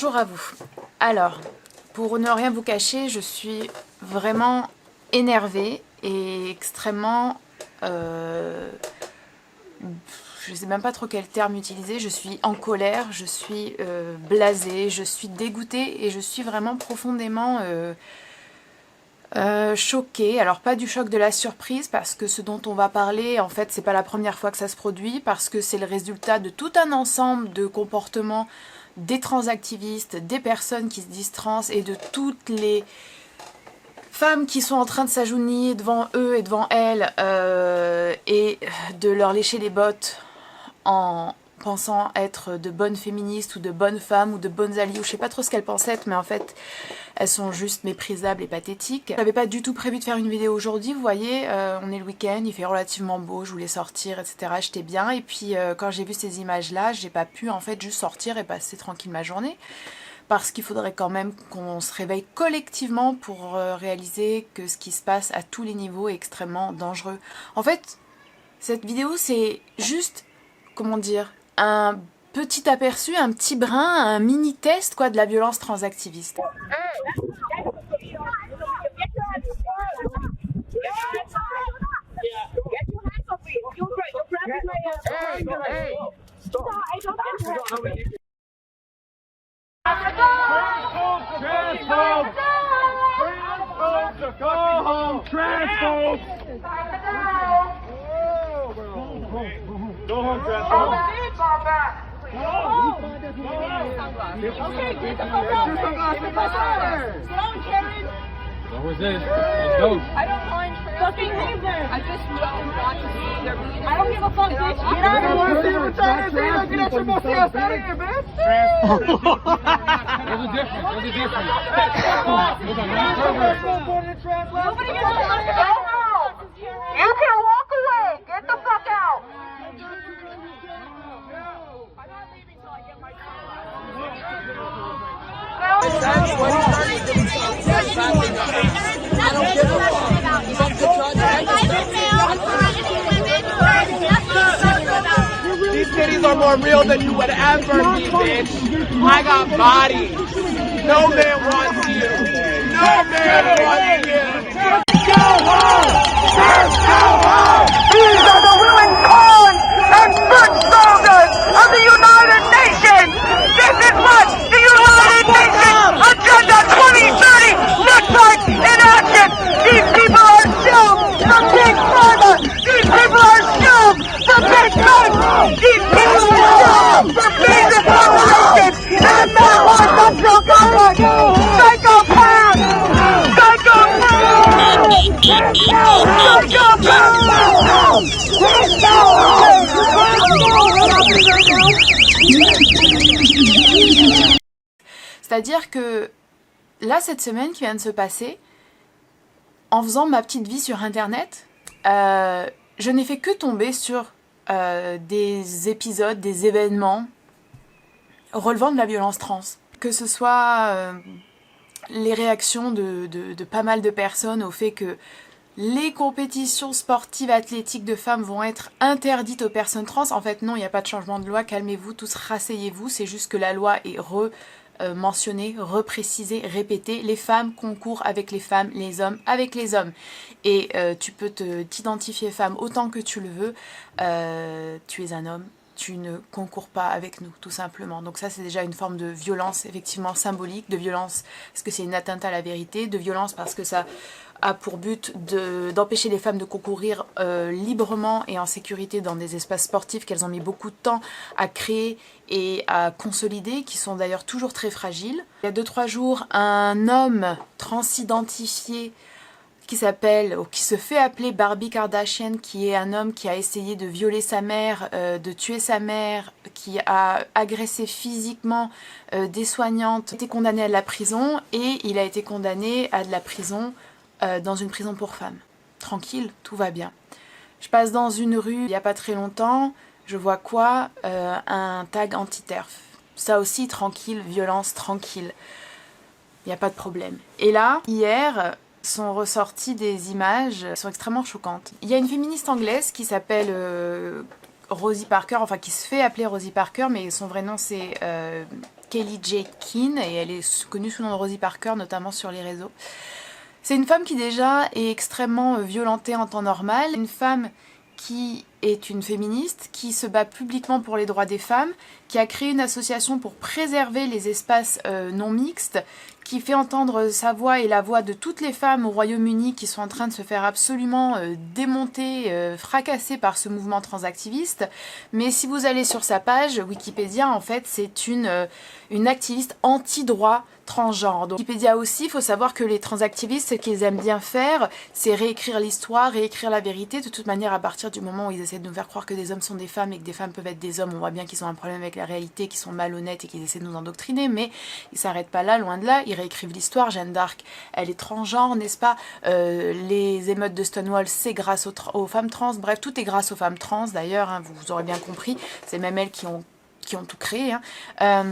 Bonjour à vous. Alors, pour ne rien vous cacher, je suis vraiment énervée et extrêmement... je ne sais même pas trop quel terme utiliser. Je suis en colère, je suis blasée, je suis dégoûtée et je suis vraiment profondément choquée. Alors pas du choc de la surprise parce que ce dont on va parler, en fait, c'est pas la première fois que ça se produit, parce que c'est le résultat de tout un ensemble de comportements des transactivistes, des personnes qui se disent trans et de toutes les femmes qui sont en train de s'agenouiller devant eux et devant elles et de leur lécher les bottes en pensant être de bonnes féministes ou de bonnes femmes ou de bonnes alliées, ou je sais pas trop ce qu'elles pensent être, mais en fait elles sont juste méprisables et pathétiques. J'avais pas du tout prévu de faire une vidéo aujourd'hui, vous voyez, on est le week-end, il fait relativement beau, je voulais sortir, etc. J'étais bien, et puis quand j'ai vu ces images là, j'ai pas pu en fait juste sortir et passer tranquille ma journée, parce qu'il faudrait quand même qu'on se réveille collectivement pour réaliser que ce qui se passe à tous les niveaux est extrêmement dangereux. En fait, cette vidéo c'est juste, comment dire, un petit aperçu, un petit brin, un mini test quoi de la violence transactiviste. What was this? Let's go. I don't mind. Fucking leave them. I just don't want to see their videos. I don't give a fuck, bitch. Get out of here. There's a difference. There's a difference. Nobody gets to fuck out. You can walk away. Get the fuck out. I'm not leaving till I get my These titties are more real than you would ever be, bitch. I got body. No man wants you. No man wants you. Go home! Go home! These are the women called and foot soldiers of the United Nations! This is what the United Nations Agenda 2030 looks like in action! These people are doomed from Big Pharma! These people are doomed from Big Tech! These people are doomed from basic populations! And that was central government! Psychopath! C'est-à-dire que là, cette semaine qui vient de se passer, en faisant ma petite vie sur internet, je n'ai fait que tomber sur des épisodes, des événements relevant de la violence trans. Que ce soit les réactions de pas mal de personnes au fait que les compétitions sportives athlétiques de femmes vont être interdites aux personnes trans. En fait non, il n'y a pas de changement de loi, calmez-vous tous, rasseyez-vous, c'est juste que la loi est mentionnée, reprécisée, répétée. Les femmes concourent avec les femmes, les hommes avec les hommes. Et tu peux t'identifier femme autant que tu le veux, tu es un homme. Tu ne concours pas avec nous, tout simplement. Donc ça, c'est déjà une forme de violence, effectivement, symbolique, de violence parce que c'est une atteinte à la vérité, de violence parce que ça a pour but d'empêcher les femmes de concourir librement et en sécurité dans des espaces sportifs qu'elles ont mis beaucoup de temps à créer et à consolider, qui sont d'ailleurs toujours très fragiles. Il y a 2-3 jours, un homme transidentifié qui s'appelle, ou qui se fait appeler Barbie Kardashian, qui est un homme qui a essayé de violer sa mère, de tuer sa mère, qui a agressé physiquement des soignantes, a été condamné à de la prison, et il a été condamné à de la prison dans une prison pour femmes. Tranquille, tout va bien. Je passe dans une rue il n'y a pas très longtemps, je vois quoi? Un tag anti-TERF. Ça aussi, tranquille, violence, tranquille. Il n'y a pas de problème. Et là, hier, sont ressorties des images qui sont extrêmement choquantes. Il y a une féministe anglaise qui s'appelle Rosie Parker, enfin qui se fait appeler Rosie Parker, mais son vrai nom c'est Kelly J. Keane et elle est connue sous le nom de Rosie Parker, notamment sur les réseaux. C'est une femme qui déjà est extrêmement violentée en temps normal, une femme qui est une féministe, qui se bat publiquement pour les droits des femmes, qui a créé une association pour préserver les espaces non mixtes, qui fait entendre sa voix et la voix de toutes les femmes au Royaume-Uni qui sont en train de se faire absolument démonter, fracasser par ce mouvement transactiviste. Mais si vous allez sur sa page Wikipédia, en fait, c'est une activiste anti-droit transgenre. Donc, Wikipédia aussi, il faut savoir que les transactivistes, ce qu'ils aiment bien faire, c'est réécrire l'histoire, réécrire la vérité. De toute manière, à partir du moment où ils essaient de nous faire croire que des hommes sont des femmes et que des femmes peuvent être des hommes, on voit bien qu'ils ont un problème avec la réalité, qu'ils sont malhonnêtes et qu'ils essaient de nous endoctriner, mais ils s'arrêtent pas là, loin de là, ils réécrivent l'histoire. Jeanne d'Arc, elle est transgenre, n'est-ce pas? Les émeutes de Stonewall, c'est grâce aux femmes trans, bref, tout est grâce aux femmes trans d'ailleurs, hein, vous aurez bien compris, c'est même elles qui ont tout créé, hein.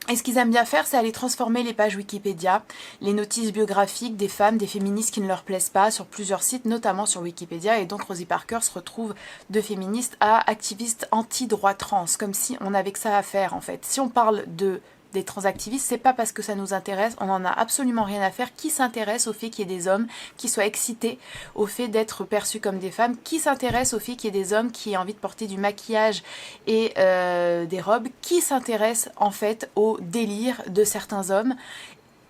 Et ce qu'ils aiment bien faire, c'est aller transformer les pages Wikipédia, les notices biographiques des femmes, des féministes qui ne leur plaisent pas sur plusieurs sites, notamment sur Wikipédia. Et donc Rosie Parker se retrouve de féministe à activiste anti-droit trans, comme si on avait que ça à faire en fait. Si on parle des transactivistes, c'est pas parce que ça nous intéresse, on en a absolument rien à faire. Qui s'intéresse au fait qu'il y ait des hommes qui soient excités au fait d'être perçus comme des femmes? Qui s'intéresse au fait qu'il y ait des hommes qui aient envie de porter du maquillage et des robes? Qui s'intéresse en fait au délire de certains hommes?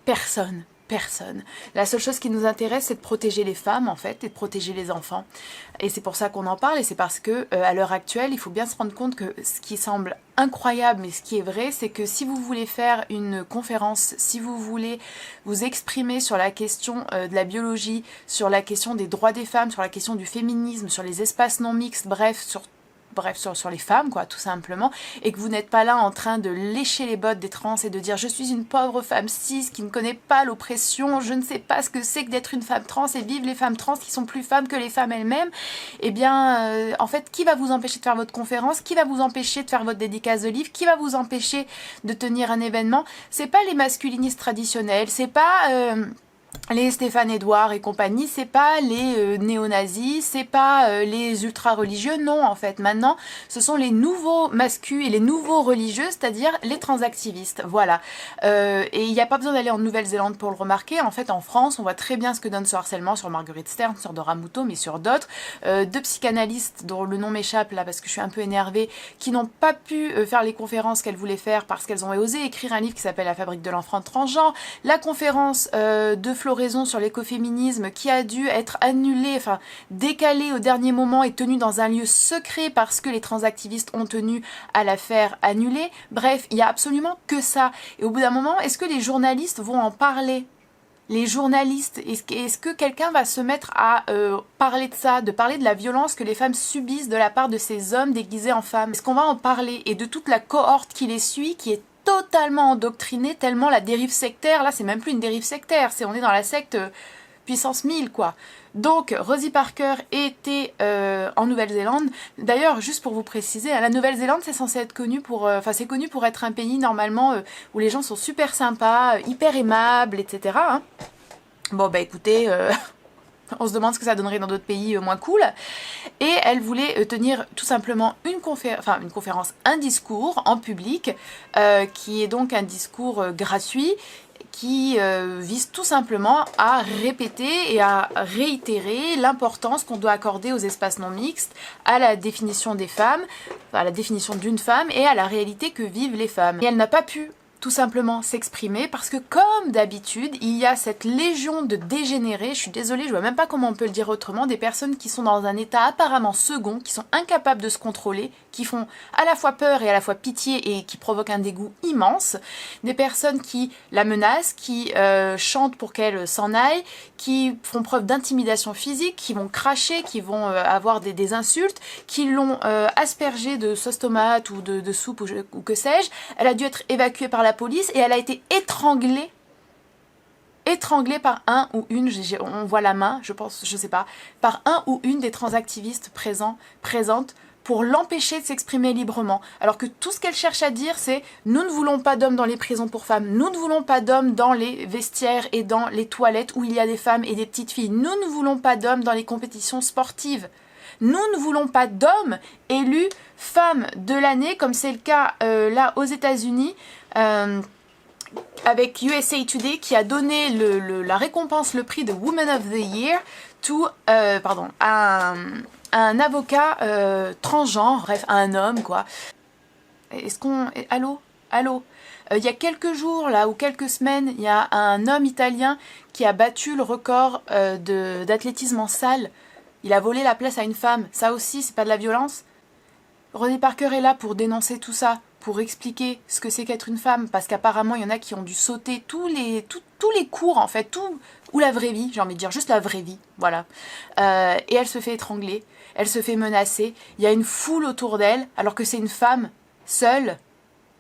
Personne. Personne. La seule chose qui nous intéresse, c'est de protéger les femmes en fait et de protéger les enfants. Et c'est pour ça qu'on en parle et c'est parce que à l'heure actuelle, il faut bien se rendre compte que ce qui semble incroyable mais ce qui est vrai, c'est que si vous voulez faire une conférence, si vous voulez vous exprimer sur la question de la biologie, sur la question des droits des femmes, sur la question du féminisme, sur les espaces non mixtes, bref, sur les femmes, quoi, tout simplement, et que vous n'êtes pas là en train de lécher les bottes des trans et de dire je suis une pauvre femme cis qui ne connaît pas l'oppression, je ne sais pas ce que c'est que d'être une femme trans et vive les femmes trans qui sont plus femmes que les femmes elles-mêmes, eh bien, en fait, qui va vous empêcher de faire votre conférence? Qui va vous empêcher de faire votre dédicace de livre? Qui va vous empêcher de tenir un événement? C'est pas les masculinistes traditionnels, c'est pas... les Stéphane Edouard et compagnie, c'est pas les néo-nazis, c'est pas les ultra-religieux, non en fait. Maintenant, ce sont les nouveaux masculins et les nouveaux religieux, c'est-à-dire les transactivistes, voilà. Et il n'y a pas besoin d'aller en Nouvelle-Zélande pour le remarquer. En fait, en France, on voit très bien ce que donne ce harcèlement sur Marguerite Stern, sur Dora Muto, mais sur d'autres. Deux psychanalystes, dont le nom m'échappe là parce que je suis un peu énervée, qui n'ont pas pu faire les conférences qu'elles voulaient faire parce qu'elles ont osé écrire un livre qui s'appelle La fabrique de l'enfant transgenre. La conférence de Floraison sur l'écoféminisme qui a dû être annulée, enfin décalée au dernier moment et tenue dans un lieu secret parce que les transactivistes ont tenu à la faire annuler. Bref, il n'y a absolument que ça. Et au bout d'un moment, est-ce que les journalistes vont en parler ? Les journalistes, est-ce que quelqu'un va se mettre à parler de ça, de parler de la violence que les femmes subissent de la part de ces hommes déguisés en femmes? Est-ce qu'on va en parler? Et de toute la cohorte qui les suit, qui est totalement endoctrinée, tellement la dérive sectaire, là c'est même plus une dérive sectaire, on est dans la secte puissance 1000 quoi. Donc Rosie Parker était en Nouvelle-Zélande. D'ailleurs, juste pour vous préciser, la Nouvelle-Zélande c'est censé être connu pour, c'est connu pour être un pays normalement où les gens sont super sympas, hyper aimables, etc. Hein. Bon bah écoutez, on se demande ce que ça donnerait dans d'autres pays moins cool. Et elle voulait tenir tout simplement une conférence, un discours en public, qui est donc un discours gratuit, qui vise tout simplement à répéter et à réitérer l'importance qu'on doit accorder aux espaces non mixtes, à la définition des femmes, à la définition d'une femme et à la réalité que vivent les femmes. Et elle n'a pas pu tout simplement s'exprimer parce que comme d'habitude il y a cette légion de dégénérés, je suis désolée, je vois même pas comment on peut le dire autrement, des personnes qui sont dans un état apparemment second, qui sont incapables de se contrôler, qui font à la fois peur et à la fois pitié et qui provoquent un dégoût immense, des personnes qui la menacent, qui chantent pour qu'elle s'en aille, qui font preuve d'intimidation physique, qui vont cracher, qui vont avoir des insultes, qui l'ont aspergée de sauce tomate ou de soupe ou que sais-je. Elle a dû être évacuée par la police et elle a été étranglée par un ou une, on voit la main, je pense, je sais pas, par un ou une des transactivistes présentes pour l'empêcher de s'exprimer librement. Alors que tout ce qu'elle cherche à dire, c'est « Nous ne voulons pas d'hommes dans les prisons pour femmes, nous ne voulons pas d'hommes dans les vestiaires et dans les toilettes où il y a des femmes et des petites filles, nous ne voulons pas d'hommes dans les compétitions sportives. Nous ne voulons pas d'hommes élus femmes de l'année, comme c'est le cas là aux États-Unis. avec USA Today qui a donné la récompense, le prix de Woman of the Year à un avocat transgenre, bref, à un homme quoi. Est-ce qu'on... Allô? Il y a quelques jours là ou quelques semaines, il y a un homme italien qui a battu le record d'athlétisme en salle. Il a volé la place à une femme. Ça aussi, c'est pas de la violence? René Parker est là pour dénoncer tout ça, pour expliquer ce que c'est qu'être une femme, parce qu'apparemment il y en a qui ont dû sauter tous les cours en fait, ou la vraie vie, j'ai envie de dire juste la vraie vie, voilà. Et elle se fait étrangler, elle se fait menacer, il y a une foule autour d'elle, alors que c'est une femme seule,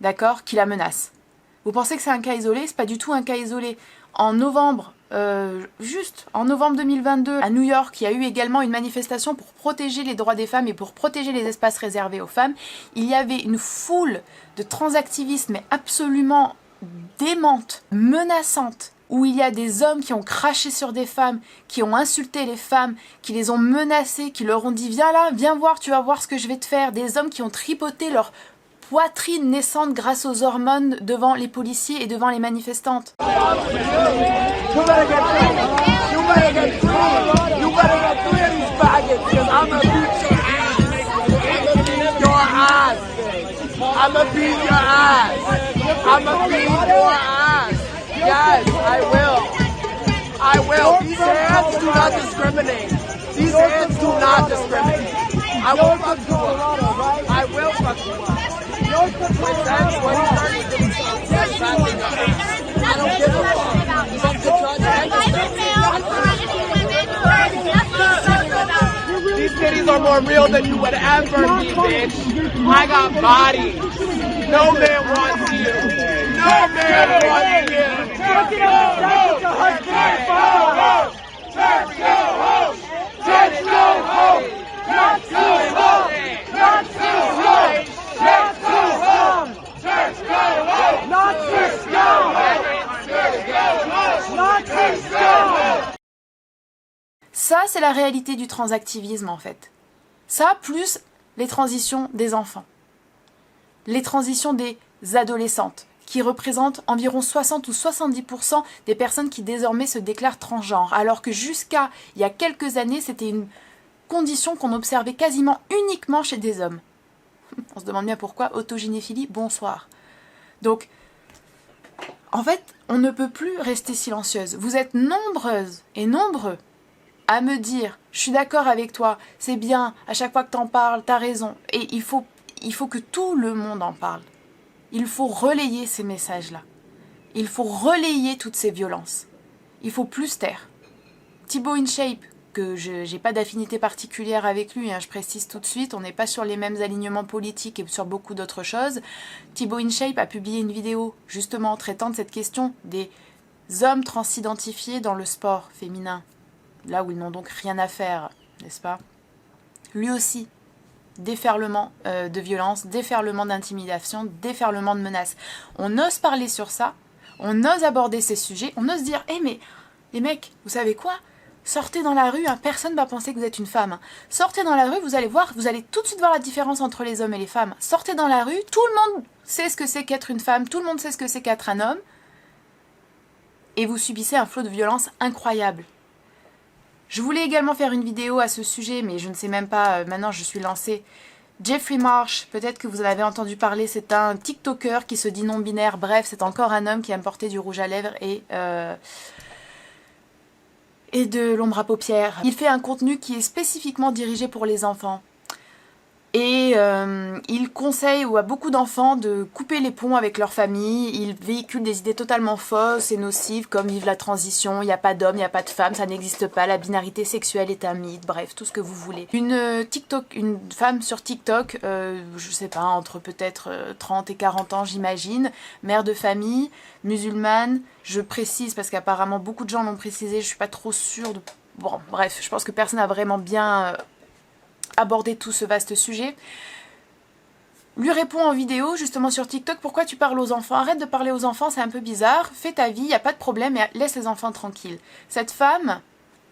d'accord, qui la menace. Vous pensez que c'est un cas isolé? C'est pas du tout un cas isolé. En novembre, en novembre 2022, à New York, il y a eu également une manifestation pour protéger les droits des femmes et pour protéger les espaces réservés aux femmes. Il y avait une foule de transactivistes, mais absolument démente, menaçante, où il y a des hommes qui ont craché sur des femmes, qui ont insulté les femmes, qui les ont menacées, qui leur ont dit « Viens là, viens voir, tu vas voir ce que je vais te faire ». Des hommes qui ont tripoté leur poitrine naissante grâce aux hormones devant les policiers et devant les manifestantes. You better get three of these faggots, because I'ma beat your ass. I'ma beat your ass. I'ma beat your ass. Yes, I will. These hands do not discriminate. These hands do not discriminate. I will fuck you up. I will fuck you up. With that 2030, I don't give a fuck. Fuck the judge. These cities are more real than you would ever be, bitch. I got bodies. No man wants you. No man wants you. Church, go home. Church, go home. Church, go home. Church, go home. Church, go home. Church, go home. Church, go home. Church, go home. Not church, go home. Church, go home. Not church, go home. Ça, c'est la réalité du transactivisme en fait. Ça, plus les transitions des enfants. Les transitions des adolescentes, qui représentent environ 60 ou 70% des personnes qui désormais se déclarent transgenres, alors que jusqu'à il y a quelques années, c'était une condition qu'on observait quasiment uniquement chez des hommes. On se demande bien pourquoi, autogynéphilie, bonsoir. Donc, en fait, on ne peut plus rester silencieuse. Vous êtes nombreuses et nombreux à me dire, je suis d'accord avec toi, c'est bien, à chaque fois que t'en parles, t'as raison. Et il faut que tout le monde en parle. Il faut relayer ces messages-là. Il faut relayer toutes ces violences. Il faut plus taire. Thibaut InShape, que je n'ai pas d'affinité particulière avec lui, hein, je précise tout de suite, on n'est pas sur les mêmes alignements politiques et sur beaucoup d'autres choses. Thibaut InShape a publié une vidéo justement traitant de cette question des hommes transidentifiés dans le sport féminin, là où ils n'ont donc rien à faire, n'est-ce pas? Lui aussi, déferlement de violence, déferlement d'intimidation, déferlement de menaces. On ose parler sur ça, on ose aborder ces sujets, on ose dire « Eh mais les mecs, vous savez quoi ? Sortez dans la rue, hein, personne ne va penser que vous êtes une femme. Sortez dans la rue, vous allez tout de suite voir la différence entre les hommes et les femmes. Sortez dans la rue, tout le monde sait ce que c'est qu'être une femme, tout le monde sait ce que c'est qu'être un homme. Et vous subissez un flot de violence incroyable. » Je voulais également faire une vidéo à ce sujet, mais je ne sais même pas, maintenant je suis lancée. Jeffrey Marsh, peut-être que vous en avez entendu parler, c'est un TikToker qui se dit non-binaire, bref, c'est encore un homme qui aime porter du rouge à lèvres et de l'ombre à paupières. Il fait un contenu qui est spécifiquement dirigé pour les enfants. Et il conseille à beaucoup d'enfants de couper les ponts avec leur famille. Il véhicule des idées totalement fausses et nocives comme vive la transition, il n'y a pas d'homme, il n'y a pas de femme, ça n'existe pas, la binarité sexuelle est un mythe, bref, tout ce que vous voulez. Une femme sur TikTok, je sais pas, entre peut-être 30 et 40 ans j'imagine, mère de famille, musulmane, je précise parce qu'apparemment beaucoup de gens l'ont précisé, je suis pas trop sûre de... Bon, bref, je pense que personne n'a vraiment bien... aborder tout ce vaste sujet, lui répond en vidéo justement sur TikTok, pourquoi tu parles aux enfants, arrête de parler aux enfants, c'est un peu bizarre, fais ta vie, il n'y a pas de problème, et laisse les enfants tranquilles. Cette femme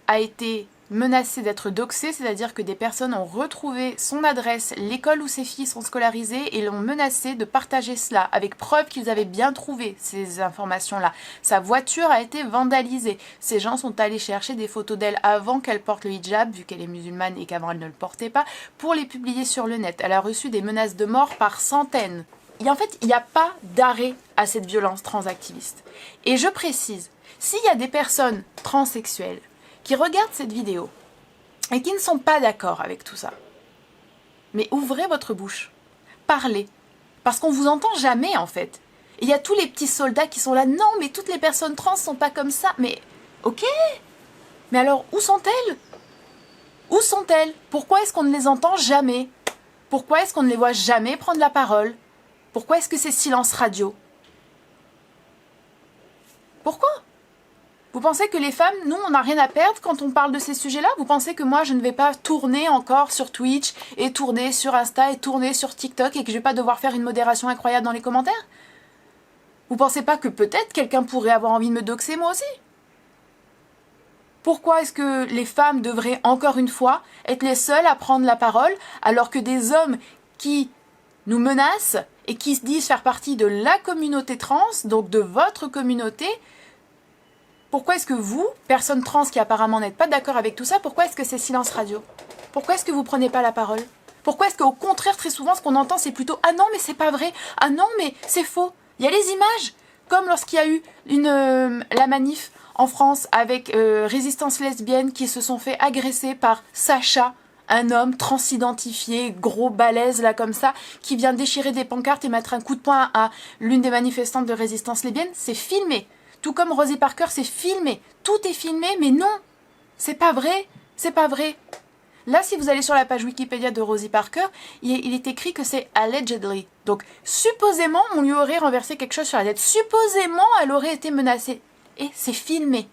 a été menacé d'être doxé, c'est-à-dire que des personnes ont retrouvé son adresse, l'école où ses filles sont scolarisées et l'ont menacé de partager cela, avec preuve qu'ils avaient bien trouvé ces informations-là. Sa voiture a été vandalisée. Ces gens sont allés chercher des photos d'elle avant qu'elle porte le hijab, vu qu'elle est musulmane et qu'avant elle ne le portait pas, pour les publier sur le net. Elle a reçu des menaces de mort par centaines. Et en fait, il n'y a pas d'arrêt à cette violence transactiviste. Et je précise, s'il y a des personnes transsexuelles qui regardent cette vidéo et qui ne sont pas d'accord avec tout ça, mais ouvrez votre bouche, parlez, parce qu'on vous entend jamais en fait. Et il y a tous les petits soldats qui sont là, non mais toutes les personnes trans sont pas comme ça, mais ok, mais alors où sont-elles? Où sont-elles? Pourquoi est-ce qu'on ne les entend jamais? Pourquoi est-ce qu'on ne les voit jamais prendre la parole? Pourquoi est-ce que c'est silence radio? Pourquoi? Vous pensez que les femmes, nous, on n'a rien à perdre quand on parle de ces sujets-là? Vous pensez que moi, je ne vais pas tourner encore sur Twitch, et tourner sur Insta, et tourner sur TikTok, et que je vais pas devoir faire une modération incroyable dans les commentaires? Vous pensez pas que peut-être quelqu'un pourrait avoir envie de me doxer, moi aussi? Pourquoi est-ce que les femmes devraient, encore une fois, être les seules à prendre la parole, alors que des hommes qui nous menacent, et qui se disent faire partie de la communauté trans, donc de votre communauté, pourquoi est-ce que vous, personnes trans qui apparemment n'êtes pas d'accord avec tout ça, pourquoi est-ce que c'est silence radio? Pourquoi est-ce que vous prenez pas la parole? Pourquoi est-ce qu'au contraire, très souvent, ce qu'on entend, c'est plutôt « Ah non, mais c'est pas vrai! Ah non, mais c'est faux !» Il y a les images, comme lorsqu'il y a eu la manif en France avec Résistance lesbienne qui se sont fait agresser par Sacha, un homme transidentifié, gros balèze là comme ça, qui vient déchirer des pancartes et mettre un coup de poing à l'une des manifestantes de Résistance lesbienne. C'est filmé. Tout comme Rosie Parker, c'est filmé. Tout est filmé, mais non, c'est pas vrai, c'est pas vrai. Là, si vous allez sur la page Wikipédia de Rosie Parker, il est écrit que c'est allegedly. Donc, supposément, on lui aurait renversé quelque chose sur la tête. Supposément, elle aurait été menacée. Et c'est filmé.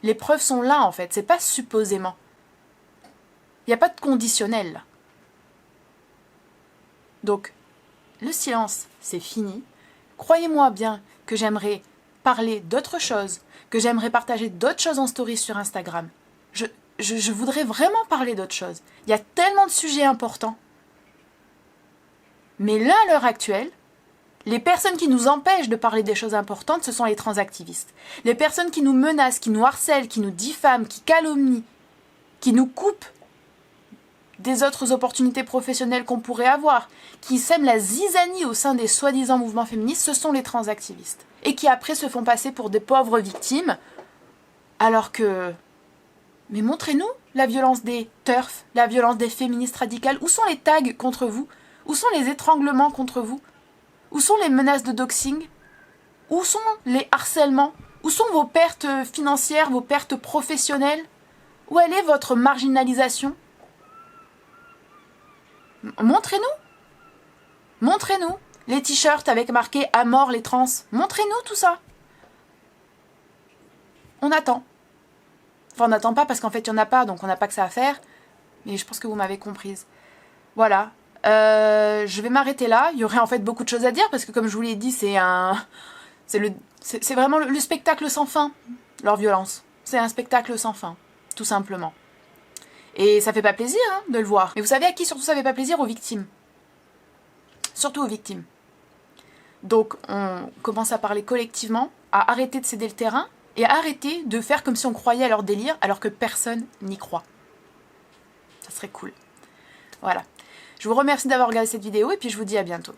Les preuves sont là, en fait. C'est pas supposément. Il n'y a pas de conditionnel, là. Donc, le silence, c'est fini. Croyez-moi bien que j'aimerais parler d'autres choses, que j'aimerais partager d'autres choses en story sur Instagram. Je voudrais vraiment parler d'autres choses. Il y a tellement de sujets importants. Mais là, à l'heure actuelle, les personnes qui nous empêchent de parler des choses importantes, ce sont les transactivistes. Les personnes qui nous menacent, qui nous harcèlent, qui nous diffament, qui calomnient, qui nous coupent des autres opportunités professionnelles qu'on pourrait avoir, qui sèment la zizanie au sein des soi-disant mouvements féministes, ce sont les transactivistes. Et qui après se font passer pour des pauvres victimes, alors que... Mais montrez-nous la violence des TERF, la violence des féministes radicales. Où sont les tags contre vous? Où sont les étranglements contre vous? Où sont les menaces de doxing? Où sont les harcèlements? Où sont vos pertes financières, vos pertes professionnelles? Où elle est votre marginalisation? Montrez-nous! Montrez-nous les t-shirts avec marqué « À mort les trans ». Montrez-nous tout ça. On attend. Enfin, on n'attend pas parce qu'en fait, il n'y en a pas, donc on n'a pas que ça à faire. Mais je pense que vous m'avez comprise. Voilà. Je vais m'arrêter là. Il y aurait en fait beaucoup de choses à dire parce que comme je vous l'ai dit, c'est vraiment le spectacle sans fin, leur violence. C'est un spectacle sans fin, tout simplement. Et ça fait pas plaisir hein, de le voir. Mais vous savez à qui surtout ça fait pas plaisir? Aux victimes. Surtout aux victimes. Donc on commence à parler collectivement, à arrêter de céder le terrain et à arrêter de faire comme si on croyait à leur délire alors que personne n'y croit. Ça serait cool. Voilà. Je vous remercie d'avoir regardé cette vidéo et puis je vous dis à bientôt.